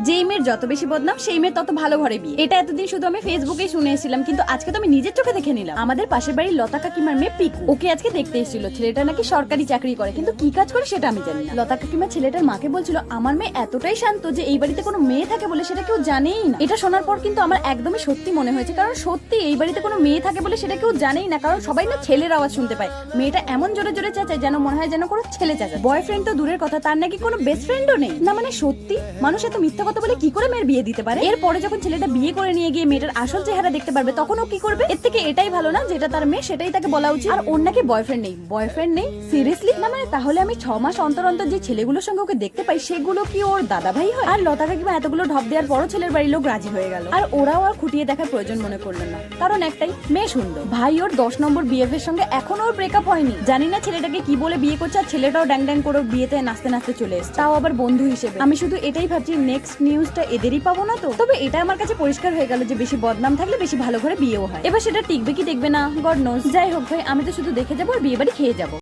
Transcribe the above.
যেই মেয়ের যত বেশি বদনাম সেই মেয়ের তত ভালো ঘরে বিয়ে। এটা এতদিন শুধু আমি ফেসবুকেই শুনে এসেছিলাম, কিন্তু আজকে তো আমি নিজের চোখে দেখে নিলাম। আমাদের পাশের বাড়ির লতা কাকিমার মেয়ে পিকু, ওকে আজকে দেখতে এসেছিল। ছেলেটা নাকি সরকারি চাকরি করে, কিন্তু কি কাজ করে সেটা আমি জানি না। লতা কাকিমা ছেলেটার মাকে বলছিল, আমার মেয়ে এতটাই শান্ত যে এই বাড়িতে কোনো মেয়ে থাকে বলে সেটা কেউ জানেই না। এটা শোনার পর কিন্তু আমার একদমই সত্যি মনে হয়েছে, কারণ সত্যি এই বাড়িতে কোনো মেয়ে থাকে বলে সেটা কেউ জানেই না, কারণ সবাই না ছেলের আওয়াজ শুনতে পায়। মেয়েটা এমন জোরে জোরে চেঁচায় যেন মনে হয় যেন কোনো ছেলে চেঁচায়। বয়ফ্রেন্ড তো দূরের কথা, তার নাকি কোনো বেস্ট ফ্রেন্ডও নেই। না মানে সত্যি মানুষ এত মিথ্যা কথা বলে কি করে মেয়ের বিয়ে দিতে পারে? এরপরে যখন ছেলেটা বিয়ে করে নিয়ে গিয়ে মেয়েটার আসল চেহারা দেখতে পারবে তখন ও কি করবে? এর থেকে এটাই ভালো না, যেটা তার মেয়ে সেটাই তাকে বলা উচিত। আর ওর নাকি বয়ফ্রেন্ড নেই। বয়ফ্রেন্ড নেই সিরিয়াসলি? না মানে তাহলে আমি 6 মাস অন্তর অন্তর যে ছেলেগুলোর সঙ্গে ওকে দেখতে পাই সেগুলো কি ওর দাদা ভাই হয়? আর লতা কাকিমা এতগুলো ঢপ দেওয়ার পরও ছেলের বাড়ির লোক রাজি হয়ে গেল, আর ওরাও আর খুঁটিয়ে দেখার প্রয়োজন মনে করলেন না, কারণ একটাই, মেয়ে সুন্দর। ভাই ওর 10 নম্বর বিএফ এর সঙ্গে এখনো ওর ব্রেকআপ হয়নি। জানি না ছেলেটাকে কি বলে বিয়ে করছে, আর ছেলেটাও ড্যাং ড্যাং করে বিয়েতে নাচতে নাচতে চলে এসেছে, তাও আবার বন্ধু হিসেবে। আমি শুধু এটাই ভাবছি নেক্সট নিউজটা এদেরই পাবো না তো? তবে এটা আমার কাছে পরিষ্কার হয়ে গেল যে বেশি বদনাম থাকলে বেশি ভালো ঘরে বিয়েও হয়। এবার সেটা টিকবে কি টিকবে না গড নোজ। যাই হোক ভাই, আমি তো শুধু দেখে যাবো আর বিয়ে বাড়ি খেয়ে যাবো।